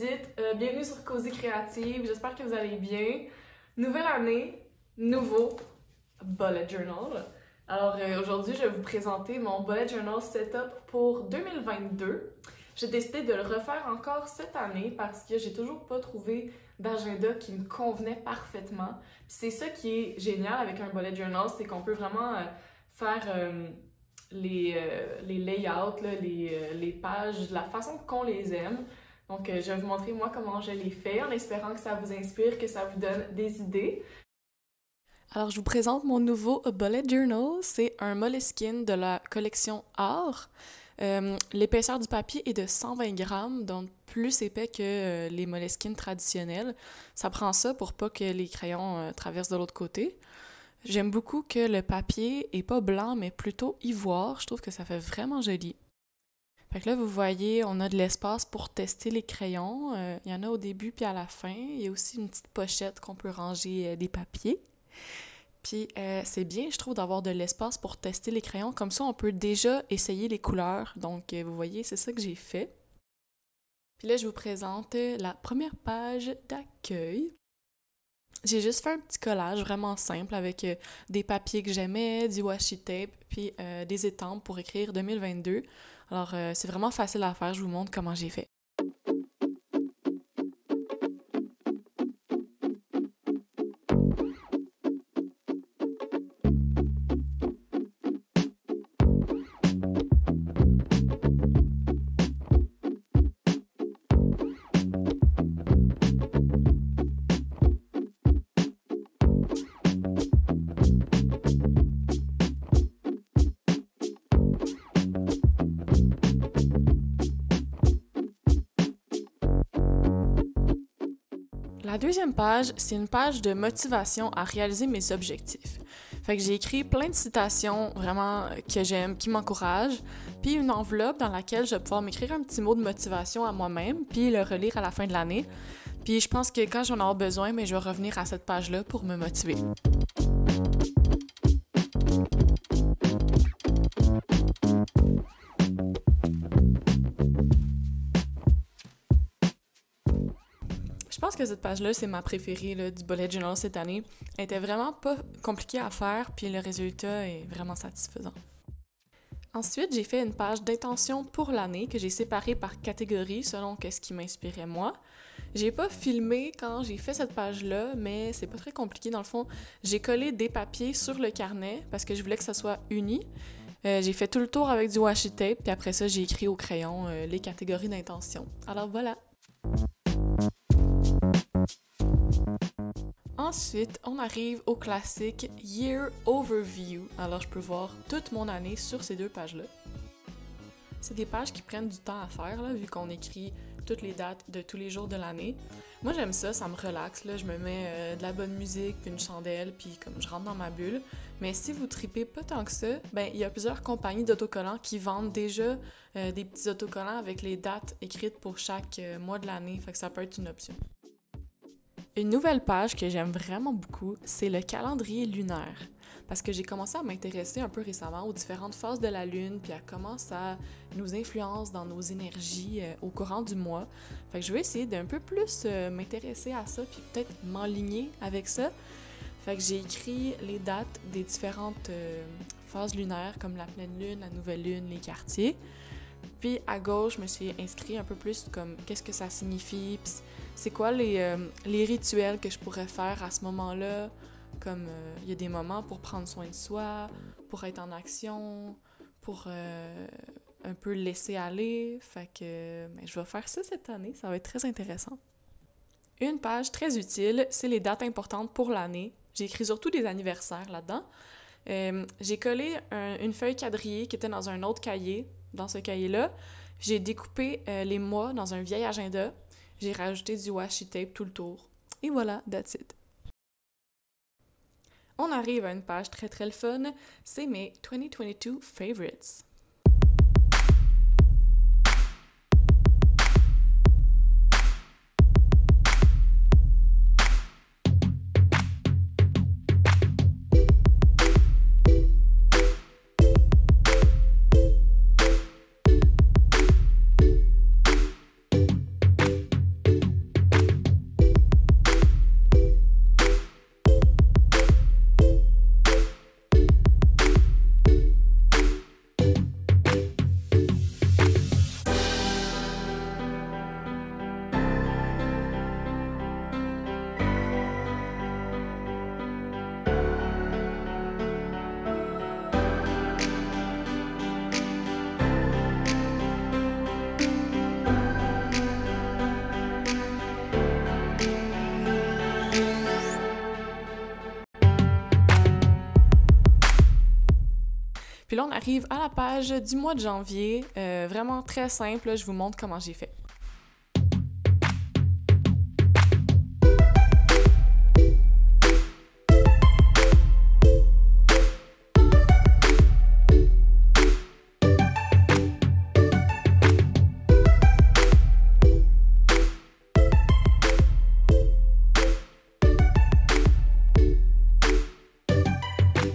Judith, bienvenue sur Cozy Créative, j'espère que vous allez bien. Nouvelle année, nouveau bullet journal. Alors aujourd'hui, je vais vous présenter mon bullet journal setup pour 2022. J'ai décidé de le refaire encore cette année parce que j'ai toujours pas trouvé d'agenda qui me convenait parfaitement. C'est ça qui est génial avec un bullet journal, c'est qu'on peut vraiment faire les layouts, là, les pages de la façon qu'on les aime. Donc, je vais vous montrer moi comment je les fais en espérant que ça vous inspire, que ça vous donne des idées. Alors, je vous présente mon nouveau bullet journal. C'est un Moleskine de la collection Art. L'épaisseur du papier est de 120 grammes, donc plus épais que les Moleskine traditionnels. Ça prend ça pour pas que les crayons traversent de l'autre côté. J'aime beaucoup que le papier est pas blanc, mais plutôt ivoire. Je trouve que ça fait vraiment joli. Fait que là, vous voyez, on a de l'espace pour tester les crayons. Il y en a au début puis à la fin. Il y a aussi une petite pochette qu'on peut ranger des papiers. Puis c'est bien, je trouve, d'avoir de l'espace pour tester les crayons. Comme ça, on peut déjà essayer les couleurs. Donc, vous voyez, c'est ça que j'ai fait. Puis là, je vous présente la première page d'accueil. J'ai juste fait un petit collage vraiment simple avec des papiers que j'aimais, du washi tape, puis des étampes pour écrire 2022. Alors, c'est vraiment facile à faire. Je vous montre comment j'ai fait. La deuxième page, c'est une page de motivation à réaliser mes objectifs. Fait que j'ai écrit plein de citations vraiment que j'aime, qui m'encouragent, puis une enveloppe dans laquelle je vais pouvoir m'écrire un petit mot de motivation à moi-même, puis le relire à la fin de l'année. Puis je pense que quand j'en aurai besoin, mais je vais revenir à cette page-là pour me motiver. Je pense que cette page-là, c'est ma préférée là, du bullet journal cette année. Elle était vraiment pas compliquée à faire, puis le résultat est vraiment satisfaisant. Ensuite, j'ai fait une page d'intention pour l'année que j'ai séparée par catégorie selon ce qui m'inspirait moi. J'ai pas filmé quand j'ai fait cette page-là, mais c'est pas très compliqué. Dans le fond, j'ai collé des papiers sur le carnet parce que je voulais que ça soit uni. J'ai fait tout le tour avec du washi tape, puis après ça, j'ai écrit au crayon les catégories d'intention. Alors voilà! Ensuite, on arrive au classique Year Overview. Alors, je peux voir toute mon année sur ces deux pages-là. C'est des pages qui prennent du temps à faire, là, vu qu'on écrit toutes les dates de tous les jours de l'année. Moi, j'aime ça, ça me relaxe, là. Je me mets de la bonne musique, puis une chandelle, puis comme je rentre dans ma bulle. Mais si vous tripez pas tant que ça, ben il y a plusieurs compagnies d'autocollants qui vendent déjà des petits autocollants avec les dates écrites pour chaque mois de l'année. Fait que ça peut être une option. Une nouvelle page que j'aime vraiment beaucoup, c'est le calendrier lunaire. Parce que j'ai commencé à m'intéresser un peu récemment aux différentes phases de la Lune, puis à comment ça nous influence dans nos énergies au courant du mois. Fait que je vais essayer d'un peu plus m'intéresser à ça, puis peut-être m'enligner avec ça. Fait que j'ai écrit les dates des différentes phases lunaires, comme la pleine lune, la nouvelle lune, les quartiers. Puis à gauche, je me suis inscrit un peu plus comme qu'est-ce que ça signifie, puis c'est quoi les rituels que je pourrais faire à ce moment-là, comme il y a des moments pour prendre soin de soi, pour être en action, pour un peu laisser aller. Fait que je vais faire ça cette année, ça va être très intéressant. Une page très utile, c'est les dates importantes pour l'année. J'ai écrit surtout des anniversaires là-dedans. J'ai collé une feuille quadrillée qui était dans un autre cahier. Dans ce cahier-là, j'ai découpé les mois dans un vieil agenda. J'ai rajouté du washi tape tout le tour. Et voilà, that's it. On arrive à une page très très le fun. C'est mes 2022 favorites. Puis là, on arrive à la page du mois de janvier, vraiment très simple, là, je vous montre comment j'ai fait.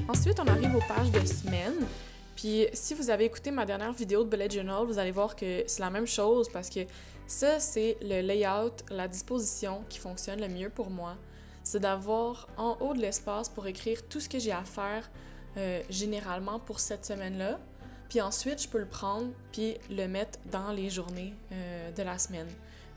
Ensuite, on arrive aux pages de semaine. Puis si vous avez écouté ma dernière vidéo de bullet journal, vous allez voir que c'est la même chose parce que ça, c'est le layout, la disposition qui fonctionne le mieux pour moi. C'est d'avoir en haut de l'espace pour écrire tout ce que j'ai à faire généralement pour cette semaine-là. Puis ensuite, je peux le prendre puis le mettre dans les journées de la semaine.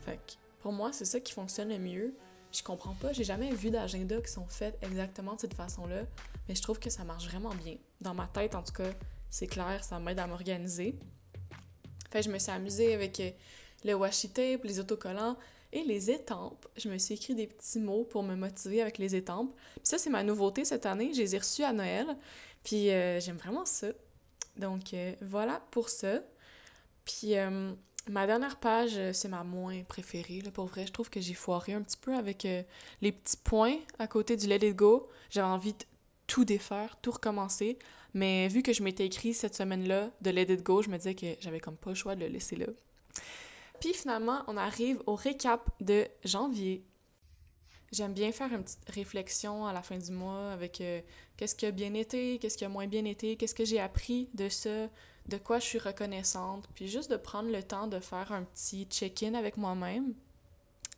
Fait que pour moi, c'est ça qui fonctionne le mieux. Je comprends pas, j'ai jamais vu d'agenda qui sont faits exactement de cette façon-là, mais je trouve que ça marche vraiment bien. Dans ma tête, en tout cas, c'est clair, ça m'aide à m'organiser. Fait que je me suis amusée avec le washi tape, les autocollants et les étampes. Je me suis écrit des petits mots pour me motiver avec les étampes. Puis ça, c'est ma nouveauté cette année, je les ai reçus à Noël, puis j'aime vraiment ça. Donc voilà pour ça. Puis ma dernière page, c'est ma moins préférée. Là, pour vrai, je trouve que j'ai foiré un petit peu avec les petits points à côté du Let It Go. J'avais envie de tout défaire, tout recommencer. Mais vu que je m'étais écrit cette semaine-là de Let It Go, je me disais que j'avais comme pas le choix de le laisser là. Puis finalement, on arrive au récap de janvier. J'aime bien faire une petite réflexion à la fin du mois avec qu'est-ce qui a bien été, qu'est-ce qui a moins bien été, qu'est-ce que j'ai appris de ça, de quoi je suis reconnaissante, puis juste de prendre le temps de faire un petit check-in avec moi-même.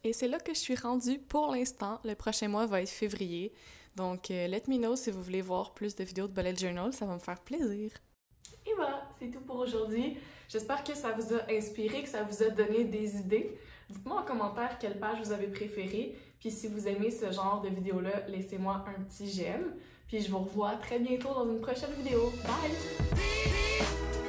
Et c'est là que je suis rendue pour l'instant. Le prochain mois va être février. Donc, let me know si vous voulez voir plus de vidéos de bullet journal, ça va me faire plaisir. Et voilà, c'est tout pour aujourd'hui. J'espère que ça vous a inspiré, que ça vous a donné des idées. Dites-moi en commentaire quelle page vous avez préférée. Puis si vous aimez ce genre de vidéo-là, laissez-moi un petit j'aime. Puis je vous revois très bientôt dans une prochaine vidéo. Bye!